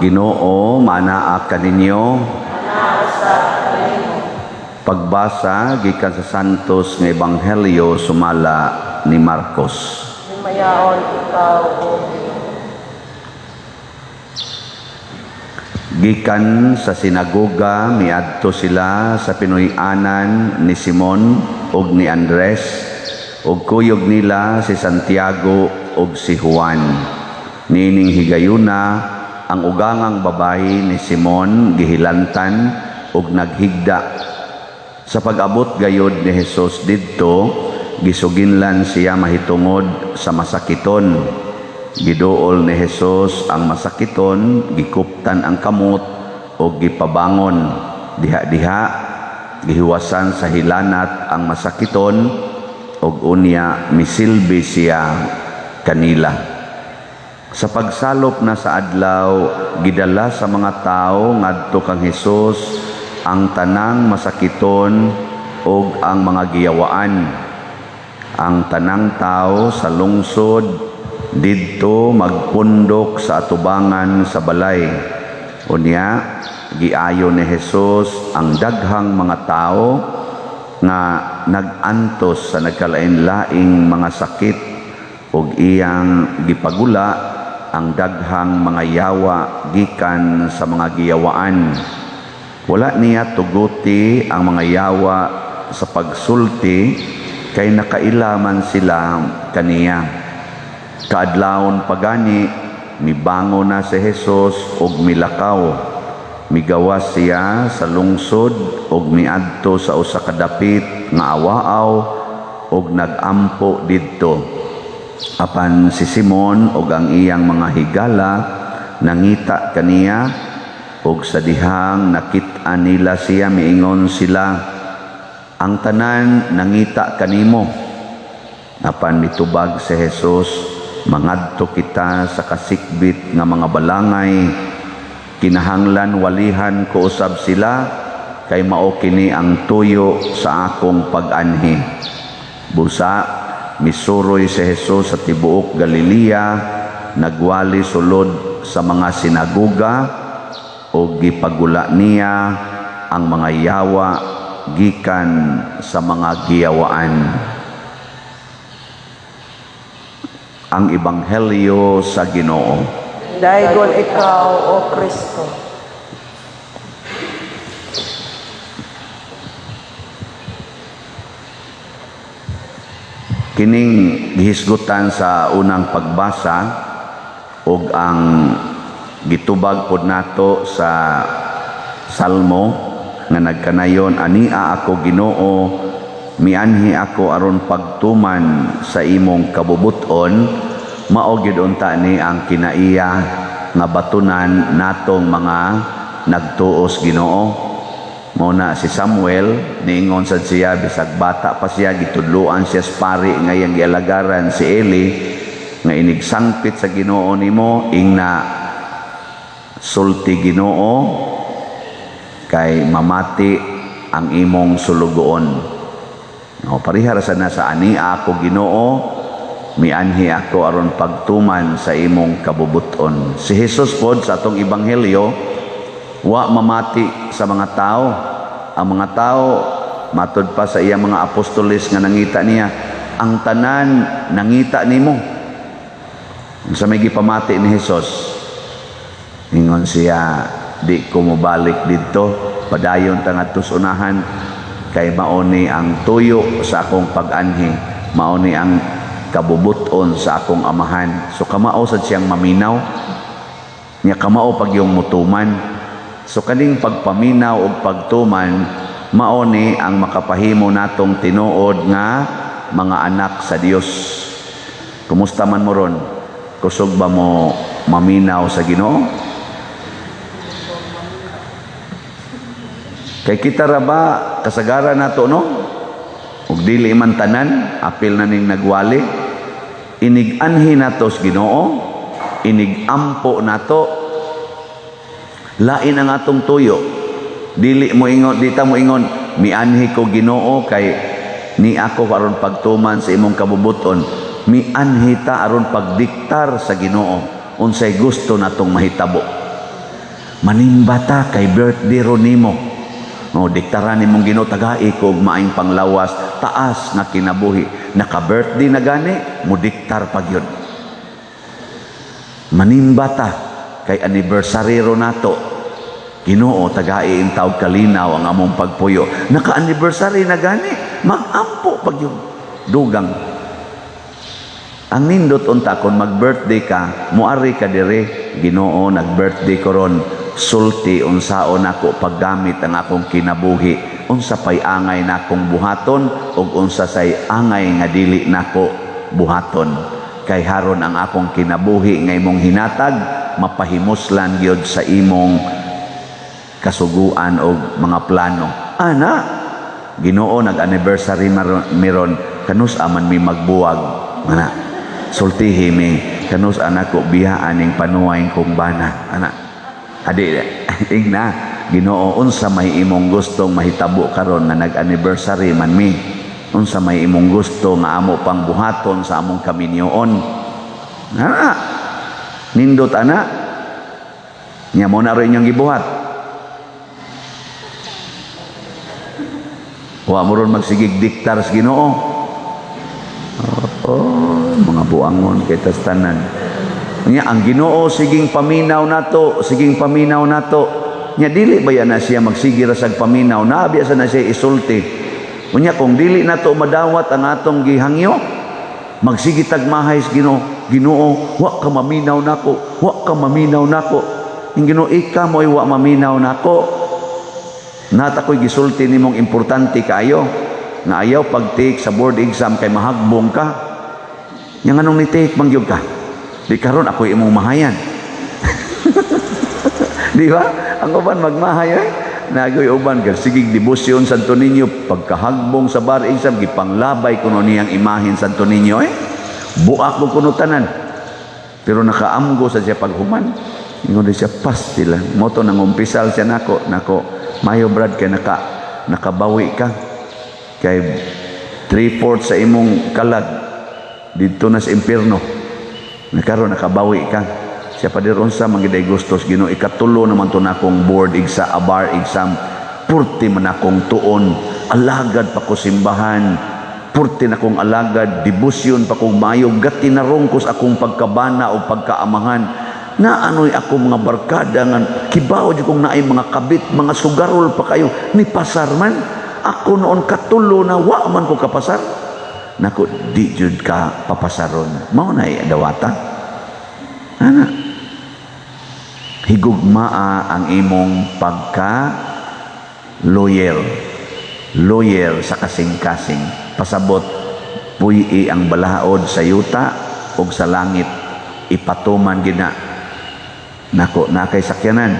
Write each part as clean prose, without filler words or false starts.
Ginoo, manaa kaninyo. Pagbasa gikan sa Santos nga Ebanghelyo sumala ni Marcos. Himayaon ikaw, O Gikan sa sinagoga miadto sila sa pinuy-anan ni Simon ug ni Andres ug kuyog nila si Santiago ug si Juan. Nining higayuna ang ugangang babayi ni Simon gihilantan ug naghigda. Sa pag-abot gayod ni Hesus didto, gisuginlan siya mahitungod sa masakiton. Giduol ni Hesus ang masakiton, gikuptan ang kamot o gipabangon. Diha-diha, gihiwasan sa hilanat ang masakiton o unya misilbi siya kanila. Sa pagsalop na sa adlaw, gidala sa mga tao ngadto kang Hesus ang tanang masakiton o ang mga giyawaan. Ang tanang tao sa lungsod didto magpundok sa atubangan sa balay. Unya, giayo ni Hesus ang daghang mga tao nga nagantos sa nagkalain-laing mga sakit ug iyang gipagula ang daghang mga yawa gikan sa mga giyawaan. Wala niya tuguti ang mga yawa sa pagsulti kay nakailaman sila kaniya. Kaadlawon pagani, mibango na si Hesus ug milakaw. Migawas siya sa lungsod ug miadto sa usa ka dapit nga awaaw ug nagampo didto. Apan si Simon ug ang iyang mga higala nangita kaniya ug sa dihang nakit-an nila siya miingon sila, ang tanan nangita kanimo. Apan mitubag si Hesus, mangadto kita sa kasikbit nga mga balangay, kinahanglan walihan ko usab sila, kay mao kini ang tuyo sa akong pag-anhi. Busa, misuroy si Hesus sa tibuok Galilea, nagwali sulod sa mga sinagoga, o gipagula niya ang mga yawa gikan sa mga giyawaan. Ang Ebanghelyo sa Ginoo. Daygon ikaw, O Kristo. Kining gihisgutan sa unang pagbasa ug ang gitubag pod nato sa Salmo nga nagkanayon, ania ako Ginoo, mianhi ako aron pagtuman sa imong kabubuton. Mao gyud unta ni ang kinaiya nga batunan natong mga nagtuos Ginoo. Mao na si Samuel, niingon sad siya bisag bata pa siya, gitudloan siya sa pari nga iyang gialagaran si Eli nga inigsangpit sa Ginoo nimo, ingna sulti Ginoo kay mamati ang imong sulugoon. No, parihara sa nasa ania ako Ginoo, mianhi ako aron pagtuman sa imong kabubuton. Si Hesus pod sa atong Ebanghelyo wa mamati sa mga tao. Ang mga tao matud pa sa iyang mga apostoles nga nangita niya, ang tanan nangita nimo. Sa may gipamati ni Hesus, ingon siya, di ko mobalik dito, padayon tangat tusunahan, kay mauni ang tuyo sa akong pag-anhi, mauni ang kabubuton sa akong amahan. So kamao sad siyang maminaw, niya kamao pag yung mutuman. So kaning pagpaminaw o pagtuman, mauni ang makapahimo natong tinuod nga mga anak sa Dios. Kumusta man mo ron? Kusog ba mo maminaw sa Ginoo? Kay kita ra ba kasagaran nato no? Ug dili man tanan, apil na ning nagwali. Inig-anhi nato sa Ginoo, inig-ampo nato. Lain ang atong tuyo. Dili mo ingon, dita mo ingon, mianhi ko Ginoo kay ni ako aron pagtuman sa imong kabubuton. Mianhi ta aron pagdiktar sa Ginoo unsay gusto natong mahitabo. Manimbata kay birthday ron nimo. O, diktaran nimong Ginoo tagai ko og maayong panglawas, taas nga kinabuhi. Naka-birthday na gani, mudiktar pag yun. Manimbata kay anniversary ron nato. Ginoo tagai in tawag kalinaw ang among pagpuyo. Naka-anniversary na gani, magampo pag yun. Dugang. Ang nindot unta kung mag-birthday ka, muari ka dire, Ginoo nag-birthday ko ron, sulti unsaon nako paggamit ang akong kinabuhi, unsa pay angay nakong buhaton ug unsa say angay nga dili nako buhaton. Kay haron ang akong kinabuhi nga imong hinatag, mapahimuslan gyud sa imong kasuguan og mga plano. Ana, Ginoo nag-anniversary miron, kanus aman mi magbuwag. Ana, sultihi mi kanus anako biyaan ning panuway kong bana. Ana, adi igna Ginoo unsa may imong gustong mahitabo karon nga nag-anniversary man mi, unsa may imong gusto nga amo pang buhaton sa among kaminyoon. Ana, nindot ana nya mo na rin inyong gibuhat. Wa mo ron magsigig diktar sa Ginoo. Mga buangon kay tastanan. Nya ang Ginoo siging paminaw nato, siging paminaw nato. Nya dili ba yan na siya magsige ra sag paminaw, nabi sa na siya isulti. Unya kung dili nato madawat ang atong gihangyo, magsige tagmahay sa Ginoo. Ginoo, wa ka maminaw nako, wa ka maminaw nako. Ang Ginoo ika mo'y wa maminaw nako. Nata ko'y gisulti nimong importante kaayo nga ayaw pag-take sa board exam kay mahagbong ka. Yang anong ni-take mangyog ka? Di karon ako imong mahayan. Di ba? Ang uban magmahayan. Nagoy uban ka. Sigig debosyon Santo Niño. Pagkahagbong sa bar exam, gipanglabay kuno niyang imahin Santo Niño buak ko kuno tanan. Pero nakaamgo sa siya paghuman. Ingon siya pasti lang. Moto nang umpisal siya nako. Mayo brad kay nakabawi ka. Kay 3/4 sa imong kalag dito na sa impierno. Nakaroon nakabawi ka. Siya pa diron sa magiday gustos Ginoo ikatulo naman to nakong board exam, bar exam. Purti man akong tuon, alagad pa ko simbahan. Purti na kong alagad, debosyon pa kong mayo, gatinarong ko sa akong pagkabana o pagkaamahan. Na ano'y ako mga barkada nga kibaw di kong naay mga kabit, mga sugarol pa kayo ni pasar man. Ako noon katulo na wa man ko kapasar. Nako di jud ka papasaron. Mao na dawata. Ana. Higugmaa ang imong pagka lawyer. Lawyer sa kasing-kasing. Pasabot puyi ang balaod sa yuta o sa langit. Ipatuman gina. Nako na kay sakyanan,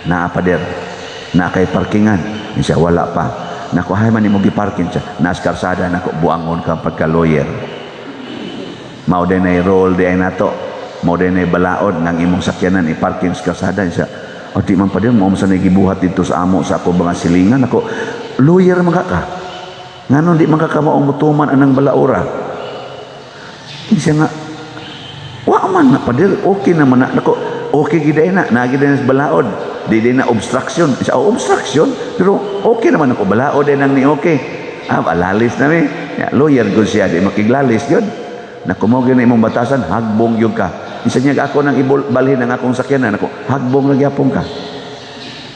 na pader, na kay parkingan. Siya wala pa. Nako hay man imong giparking siya. Nas karsada nako buangon ka pagka lawyer. Mao din ay role di ay nato. Mao din ay balaod ng imong sakyanan iparking sa karsada siya. O di man pader mo sa nagibuhat dito sa amo sa ako mga silingan nako lawyer man ka. Ngano di man ka maong mutuman anang balaura. Siya nga wa man na pader okay naman na nako. Okay giday na, nagiday na sa balaod. Di na obstruction. Isa obstruction, pero okay naman ako. Balaod ay nang ni okay. Alalis na mi. Lawyer ko siya, di makiglalis yun. Nakumogin na imong batasan, hagbong yun ka. Isa niya ako nang ibalhin ng akong sakyanan. Ako, hagbong lagi apong ka.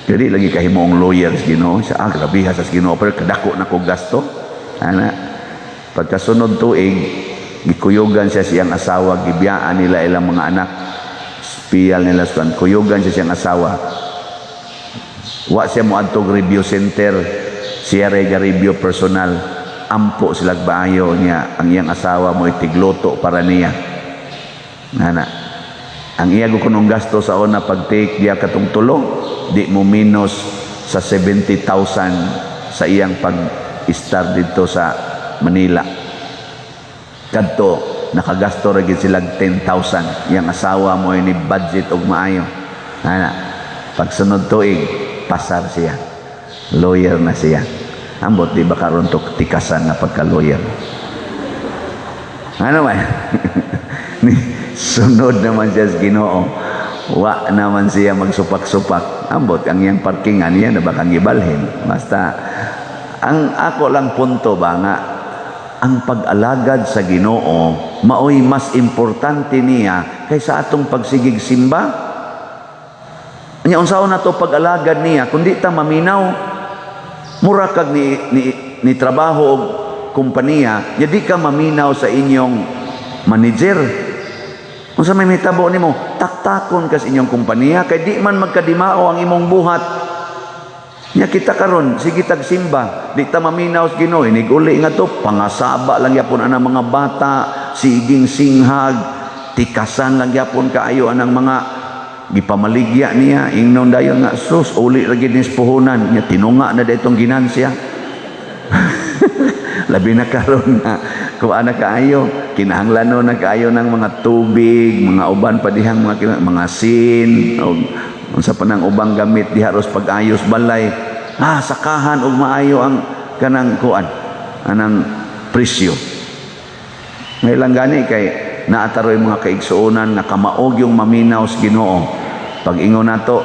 Jadi lagi kahimong lawyer sa Ginoo. Siya, grabiha sa Ginoo. Pero kadako na ko gasto. Ana, pagkasunod tuig, gikuyogan siya siyang asawa, gibiyaan nila ilang mga anak. Piyal nila sa kuyugan siya siyang asawa. Wa siya mo adtog review center, siya rega review personal. Ampo sila baayo niya ang iyang asawa mo itigluto para niya. Nana. Ang iya kunong gasto sa una pag-take diya katong tulo, di mo minus sa 70,000 sa iyang pag-start dito sa Manila. Kadto nakagasto ra gid sila 10,000. Yang asawa mo ni budget og maayo. Ana, pagsunod tuig pasar siya. Lawyer na siya. Ambot di ba karon to tikasan na pagka-lawyer. Ano man? Sunod naman siya sa Ginoo. Wa naman siya magsupak-supak. Ambot ang iyang parkingan niya na bakang gibalhin. Basta ang ako lang punto ba nga ang pag-alagad sa Ginoo maoy mas importante niya kaysa atong pagsigig simba. Nya unsaon nato pag-alagad niya kundi ta maminaw mura kag ni trabaho og kompanya, nya di ka maminaw sa inyong manager. Unsa may mitabo nimo? Taktakon ka sa inyong kompanya kay di man magkadimao ang imong buhat. Nya kita karon sige tagsimba, di ta maminaw sa Ginoo, iniguli nga to pangasaba lang yapon anang mga bata, siging singhag, tikasan lang yapon kaayo anang mga gipamaligya niya, ingnon dayon nga sus uli ra gid nis puhunan, nya tinunga na daytong ginansya. Labi na karon na kuan na kaayo, kinahanglanon na kaayo ng mga tubig, mga uban pa dihang mga sin o unsa pa nang ubang gamit diha ros pag-ayos balay. Sakahan og maayo ang kanang kuan anang presyo. Ngailang gani kay naataroy mga kaigsuonan nga kamaog yung maminaw sa Ginoo. Pag ingon nato,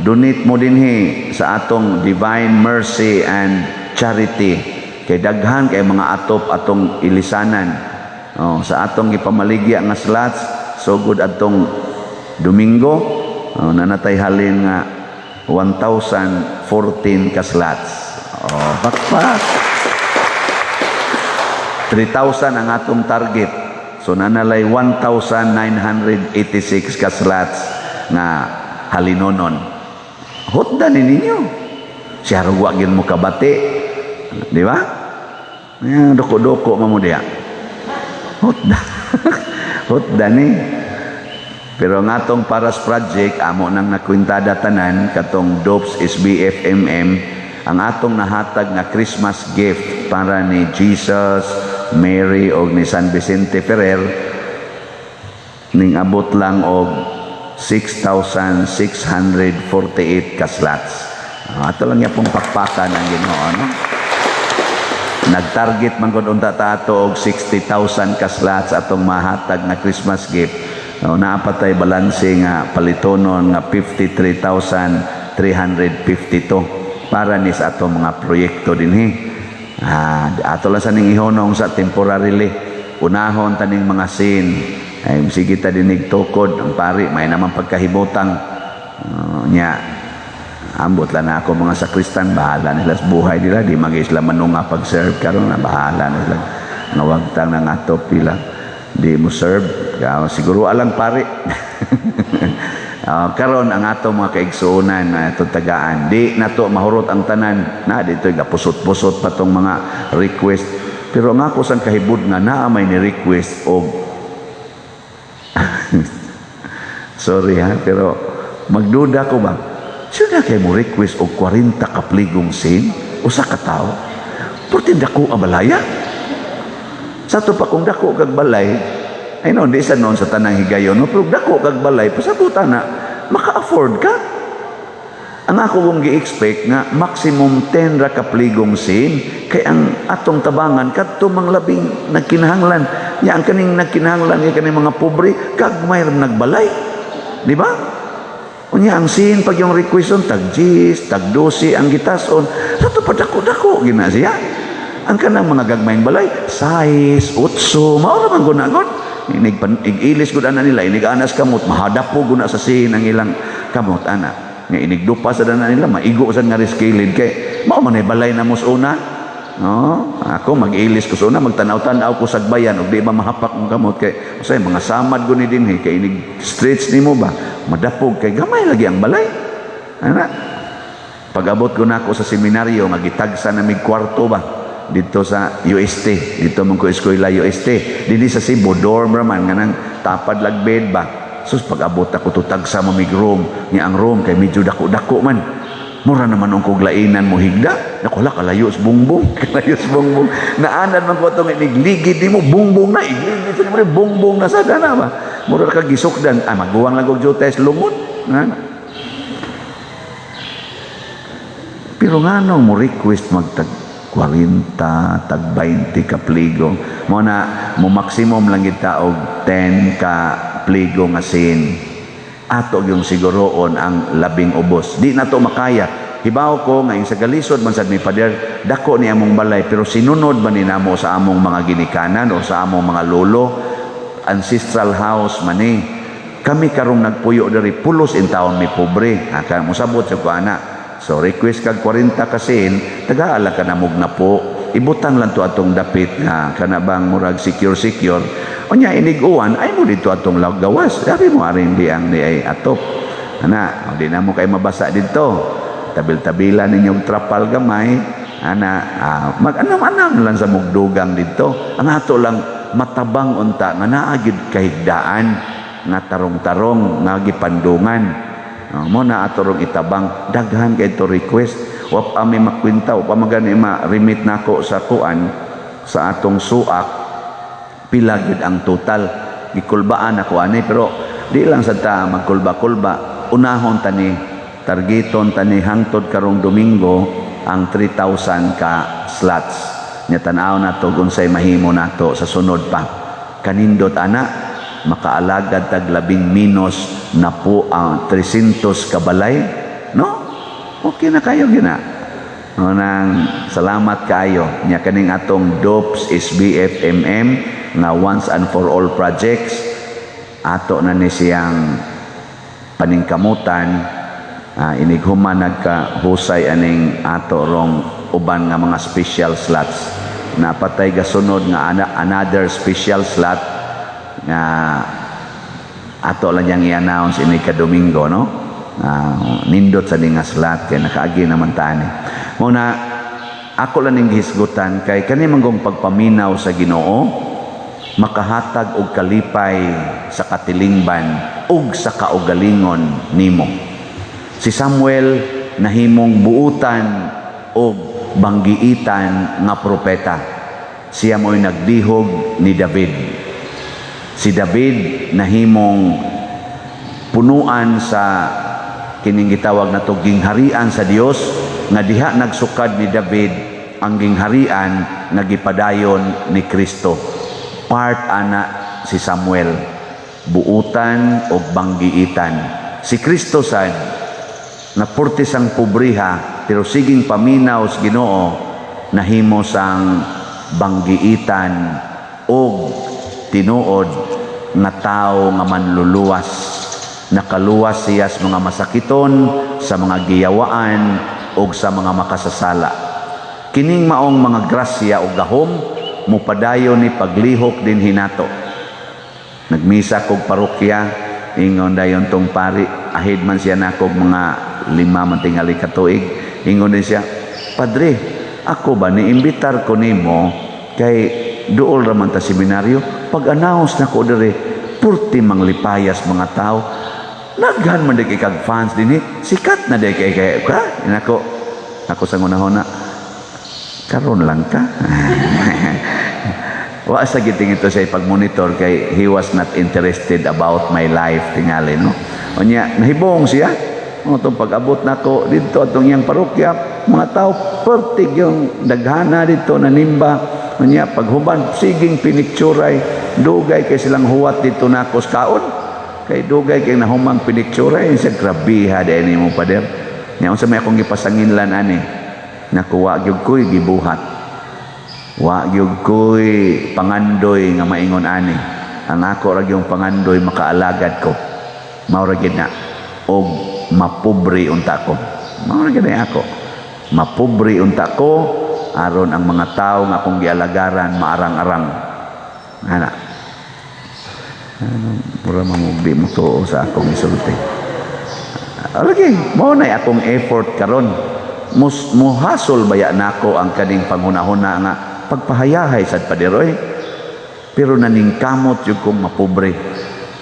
donate mo dinhi sa atong Divine Mercy and Charity. Kay daghan kay mga atop atong ilisanan. Sa atong gipamaligya nga slots, so good atong Domingo, nanatay halin nga 1,014 ka slots. Bakpak. 3,000 ang atong target. So nanalay 1,986 ka slots nga halinonon. Hotdan ninyo. Siya ruwa gid mo kabati. Di ba? Yang doko-doko mo diya. Hotdan. Hotdan ni. Pero nga tong Paras Project, amo nang nakwintada tanan, katong DOPS SBF ang atong nahatag nga Christmas gift para ni Jesus, Mary o ni San Vicente Ferrer, ning abot lang og 6,648 ka slots. Ato lang yapong pakpakan ang Ginoo, no? Nagtarget man gud unta ta ato og 60,000 ka slots atong mahatag na Christmas gift. Naapatay balanse nga palitonon nga 53,352 para ni sa atong mga proyekto dinhi. Ato lang sa ning ihonong sa temporarily unahon taning mga sin. Ay sige ta dinig tukod ang pari may naman pagkahibotang nya ambot lang na ako mga sakristan, bahala nila sa buhay nila, di mag-isla manunga pag-serve karon na bahala nila nga wagtang ng atop pila di mo serve. Siguro alang pare. Karon ang ato mga kaigsuonan na tagaan, di nato mahurot ang tanan na dito gapusot-pusot pa tong mga request, pero nga ko sang kahibud nga naa may ni request og sorry pero magduda ko ba sila kay mo request og 40 ka pligong sin usa ka tawo porti dako ang balaya sa to pa kung dako kag balay ay no, di sa noon sa tanang higayon, no? Pero dako kag balay, pasabutan na, maka-afford ka. Ang ako kong gi-expect nga, maximum 10 ra kapligong sin, kay ang atong tabangan, kadto mang labing nagkinahanglan. Ya, ang kaning nagkinahanglan, yung kaning mga pobre, kag mayroon nagbalay. Di ba? Unya, ang sin, pag yung requestion, tag 10, tag 12, ang gitason, nato pa dako-dako, gina siya. Ang kanang mga gagmayng balay, size, utso, maura man gunagon. Inig-ilis gud ana nila, inig-anas kamot, mahadap po guna sa sin ang ilang kamot ana. Nga inigdupa sa dana nila, maigo sa nga riskilid kay mao man ay balay na mos una. No, ako mag-ilis ko sa una, magtanaw-tanaw ko sa bayan ug di ba mahapak ang kamot kay usay mga samad guni dinhi kay inig stretch nimo ba, madapog kay gamay lagi ang balay. Ana. Pag-abot ko na ako sa seminaryo, magitagsa na mig kwarto ba dito sa UST, dito man ko eskwela UST, dili sa Cebu dorm raman nga nang tapad lag bed ba. Sus pag-abot ako tutag sa mamig room, niya ang room kay medyo dako-dako man. Mura naman ang kuglainan mo higda. Nakuha kalayo sa bungbong, kalayo sa bungbong. Naanan man ko itong inigligid ni mo, bungbong na, igligid sa mo bungbong na sa dana ba. Mura ka gisukdan, magbuwang lang og jutes lumot. Pero nga nung mo request magtag 40, tag 20 ka pligo. Mo na, mo maximum lang kita og 10 ka pligo nga sin. ato yung siguroon ang labing ubos. Di na to makaya. Hibaw ko nga yung sa galisod man sad ni Pader, dako ni among balay, pero sinunod ba ni namo sa among mga ginikanan o sa among mga lolo, ancestral house man ni. Kami karong nagpuyo diri pulos in taon mi pobre. Aka mo sabot sa kuana. So request kag 40 kasin, tagaala ka namog na po. Ibutang lang to atong dapit nga kanabang murag secure. Unya iniguan ay mo dito atong gawas. Sabi mo aring diang ni ay atop. Ana, di na mo kay mabasa dito. Tabil-tabilan ninyong trapal gamay. Ana, mag-anam-anam lang sa mugdugang dito. Ang ato lang matabang unta nga naagid kahigdaan nga tarong-tarong nga gipandungan. Mo na ato rong itabang daghan kay to request. Wa pa mi makwenta, wa pa magani ma-remit nako sa kuan sa atong suak. Pila gid ang total gikulbaan ako ani, pero di lang sa ta magkulba-kulba. Unahon tani targeton tani hangtod karong Domingo ang 3,000 ka slots. Nya tan-aw nato unsay mahimo nato sa sunod pa. Kanindot ana makaalagad tag 10 minos na po ang 300 kabalay, no? Okay na kayo gina. Nang salamat kayo nya kaning atong DOPS SBFMM nga once and for all projects ato na ni siyang paningkamutan. Inighuman nagkahusay aning ato rong uban nga mga special slots. Napatay gasunod nga another special slot nga ato lang yang i-announce ini ka Domingo, no? Nindot sa nga slot kay nakaagi naman tani. Muna ako lang ning gihisgutan kay kani manggong pagpaminaw sa Ginoo makahatag og kalipay sa katilingban ug sa kaugalingon nimo. Si Samuel nahimong buutan o banggiitan nga propeta. Siya mo'y nagdihog ni David. Si David nahimong punuan sa kining gitawag na to gingharian sa Dios nga diha nagsukad ni David ang gingharian nga gipadayon ni Kristo. Part ana si Samuel, buutan o banggiitan. Si Kristo sad na purtis ang pobriha pero siging paminaw sa Ginoo nahimo sang banggiitan o tinuod nga tao nga manluluwas. Nakaluwas siya sa mga masakiton, sa mga giyawaan o sa mga makasasala. Kining maong mga grasya o gahom mupadayon ni paglihok din hinato. Nagmisa kog parokya ingon dayon tong pari ahid man siya nakog mga 5 man tingali ka tuig. Ingon din siya, Padre, ako ba niimbitar ko nimo kay duol ra man ta seminaryo, pag-announce na ko dire purti manglipayas mga tao. Naghan man di kag fans dinhi, sikat na di kay ka. Ako sa ngunahon na karon lang ka. Wa sa giting ito siya pag-monitor kay he was not interested about my life tingali, no? Unya nahibong siya. Itong pag-abot nako dito atong iyang parokya, mga tao pertig yung daghana dito na nimba. Unya paghuban siging pinikturay, dugay kay silang huwat dito nako sa kaon. Kay dugay kay nahumang pinikturay sa grabiha dinhi mo pader. Nya unsa may akong gipasanginlan ani? Nakuha gyud koy gibuhat. Wa gyud koy pangandoy nga maingon ani. Ang ako ra gyung pangandoy makaalagad ko. Mao ra gyud na og mapobre unta ko. Mao ra gyud ako. Mapobre unta ko aron ang mga tawo nga akong gialagaran maarang-arang. Ana. Pura mamugdi mo to sa akong isulti. Lagi, mao na akong effort karon. Muhasol baya nako ang kaning panghunahuna nga pagpahayahay sad padiroy. Pero naningkamot yung kong mapobre.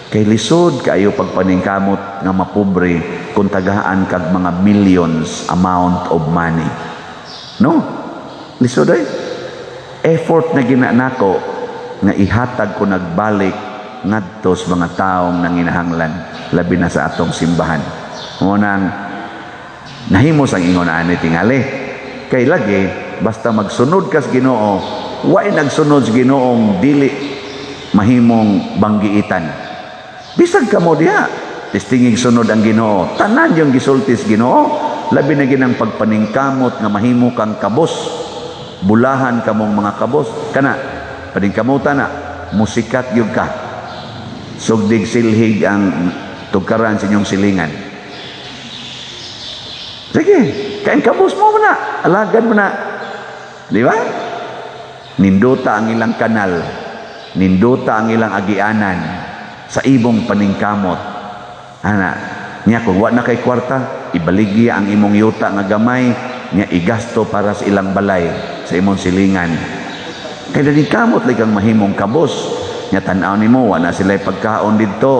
Kay lisod kayo pagpaningkamot nga mapobre kung tagaan kag mga millions amount of money. No? Lisod ay. Effort na ginanako nga ihatag ko nagbalik ngadto sa mga taong nanginahanglan labi na sa atong simbahan. Ngunang nahimos ang ingon ani tingali. Kay lagi basta magsunod kas Ginoo, way nagsunod sa Ginoong dili mahimong banggiitan. Bisag ka mo diha, Tistingig sunod ang Ginoo. Tanan yung gisultis Ginoo. Labi na ginang pagpaningkamot nga mahimo kang kabos. Bulahan kamong mga kabos. Kana, paningkamutan na, musikat yun ka. Sugdig silhig ang tugkaran sa inyong silingan. Sige, kain kabos mo na. Alagad mo na. Di ba? Ninduta ang ilang kanal. Ninduta ang ilang agianan sa ibong paningkamot. Ana, niya kung wa na kay kwarta, ibaligya ang imong yuta nga gamay, niya igasto para sa ilang balay, sa imong silingan. Kay dali kamot lay kang mahimong kabos. Niya tan-aw nimo wa na sila pagkaon didto.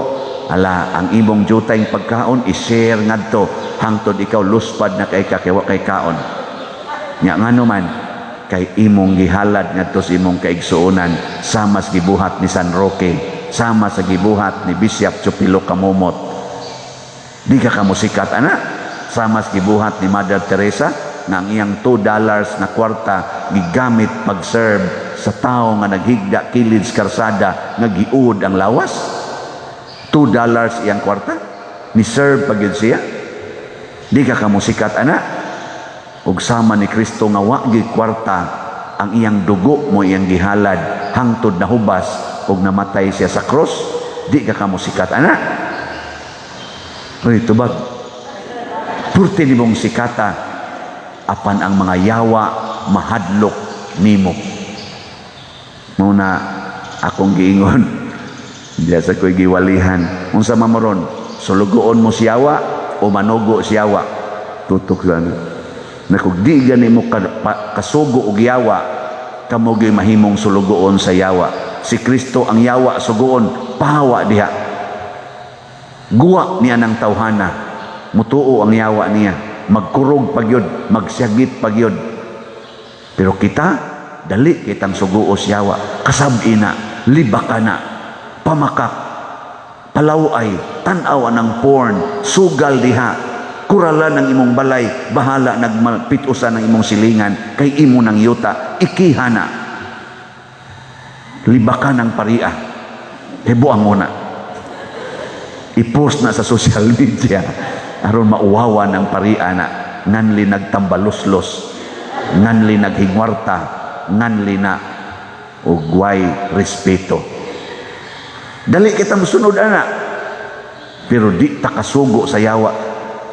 Ala, ang imong jutay pagkaon i-share ngadto hangtod ikaw luspad na kay kakewa kay kaon. Nya ngano man kay imong gihalad ngadto sa imong kaigsuonan sama sa gibuhat ni San Roque, sama sa gibuhat ni Bishop Chupilo Kamumot. Di ka kamusikat, ana. Sama sa gibuhat ni Mother Teresa na ang iyang $2 na kwarta gigamit pag-serve sa tao nga naghigda kilid sa karsada nga giud ang lawas. $2 iyang kwarta. Ni-serve pag yun siya. Di ka kamusikat, ana. Ug sama ni Kristo nga wa gyud kwarta ang iyang dugo mo iyang gihalad hangtod na hubas ug namatay siya sa cross. Di ka kamusikat, ana. Uy, tubag. Purti ni mong sikata apan ang mga yawa mahadlok nimo. Muna akong giingon diya sa ko'y giwalihan unsa mamoron sulugoon mo siyawa o manugo siyawa tutok sana na kung di gani mo kasugo og yawa kamo gyud mahimong sulugoon sa yawa. Si Kristo ang yawa sugoon pahawa diha. Guwa niya ng tawhana. Mutuo ang yawa niya. Magkurog pagyod, magsyagit pagyod. Pero kita, dali kitang suguos yawa. Kasabi na, libaka na, pamakak, palaway, tanaw ng porn, sugal diha, kurala ng imong balay, bahala nagpitusan ng imong silingan, kay imo ng yuta, ikihana. Libaka ng paria. Hebuang muna. I-post na sa social media aron mauwawa ng paria na nganli nagtambaluslos, nganli naghingwarta, nganli na ugway respeto. Dali kita musunod, ana. Pero di ta kasugo sa yawa.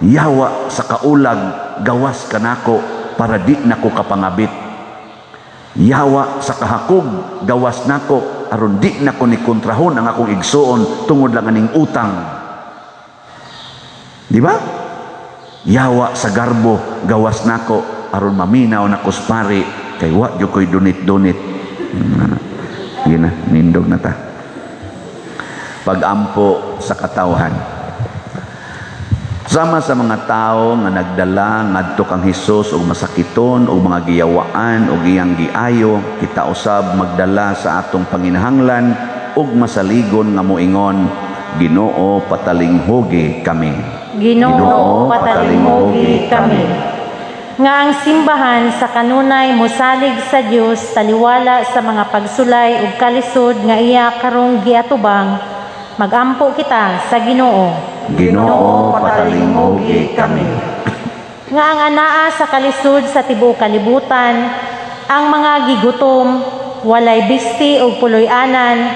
Yawa sa kaulag gawas kanako para di nako kapangabit. Yawa sa kahakog gawas nako aron di nako ni kontrahon ang akong igsuon tungod lang aning utang. Di ba? Yawa sa garbo gawas nako aron maminaw nako sa pari kay wa jud koy dunit-dunit. Gina nindog na ta. Pag-ampo sa katawhan. Sama sa mga tao nga nagdala ngadto kang Hesus og masakiton og mga giyawaan og iyang giayo, kita usab magdala sa atong panginahanglan og masaligon nga moingon, Ginoo patalinghogi kami. Ginoo patalinghogi kami. Nga ang simbahan sa kanunay mosalig sa Dios taliwala sa mga pagsulay ug kalisod nga iya karong giatubang, magampo kita sa Ginoo. Ginoo patalinghogi kami. Nga ang anaa sa kalisod sa tibuok kalibutan, ang mga gigutom, walay bisti ug puloy-anan,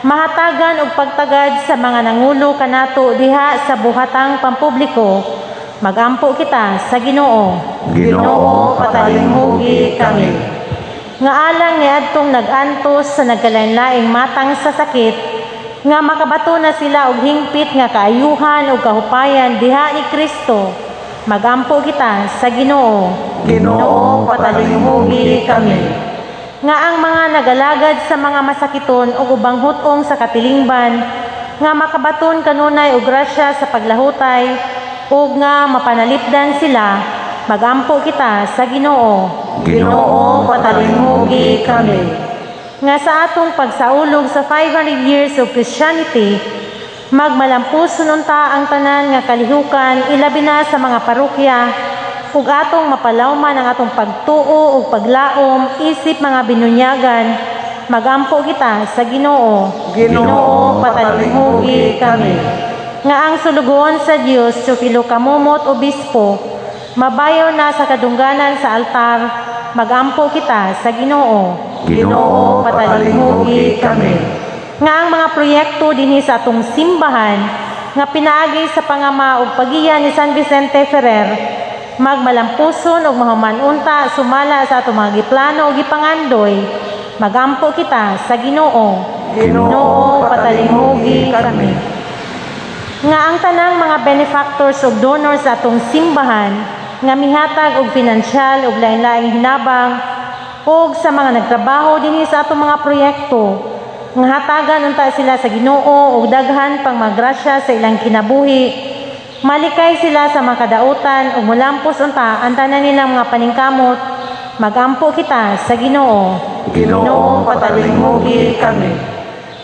mahatagan og pagtagad sa mga nangulo kanato diha sa buhatang pampubliko, magampo kita sa Ginoo. Ginoo patalinghogi kami. Nga alang ni adtong nag-antos sa nagkalain-laing matang sa sakit, nga makabato na sila og hingpit nga kaayuhan ug kahupayan diha ni Kristo, magampo kita sa Ginoo. Ginoo patalinghogi kami. Nga ang mga nagalagad sa mga masakiton ug ubang hutong sa katilingban, nga makabaton kanunay og grasya sa paglahutay ug nga mapanalipdan sila, magampo kita sa Ginoo. Ginoo patalinghogi kami. Nga sa atong pagsaulog sa 500 years of Christianity, magmalampus sununta ang tanan nga kalihukan ilabi na sa mga parokya ug atong mapalawman ang atong pagtuo ug paglaom isip mga binunyagan, magampo kita sa Ginoo. Ginoo patalinghogi kami. nga ang sulugon sa Dios Teofilo Kamumot Obispo mabayo na sa kadungganan sa altar magampo kita sa Ginoo. Ginoo, patalinghugi kami. Nga ang mga proyekto dinhi sa atong simbahan nga pinaagi sa pangama ug pagiya ni San Vicente Ferrer magmalampuson ug mahumanunta sumala sa atong mga giplano ug gipangandoy magampo kita sa Ginoo. Ginoo, patalinghugi kami. Nga ang tanang mga benefactors ug donors sa atong simbahan nga mihatag og pinansyal ug lain-laing hinabang ug sa mga nagtrabaho dinhi sa atong mga proyekto nga hatagan unta sila sa Ginoo ug daghan pang magrasya sa ilang kinabuhi. Malikay sila sa mga kadautan ug mulampos unta ang tanan nilang mga paningkamot. Magampo kita sa Ginoo. Ginoo, patalinghugi kami.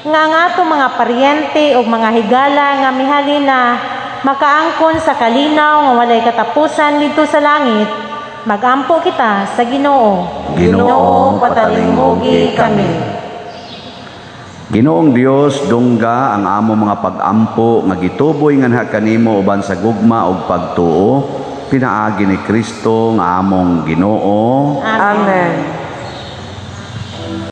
Nga ang atong mga paryente ug mga higala nga mihalina makaangkon sa kalinaw nga walay katapusan dito sa langit. Magampo kita sa Ginoo. Ginoo, patalinghugi kami. Ginoong Dios, dungga ang amo mga pag-ampo nga gituboy nga kanimo uban sa gugma ug pagtuo. Pinaagi ni Kristo nga among Ginoo. Amen.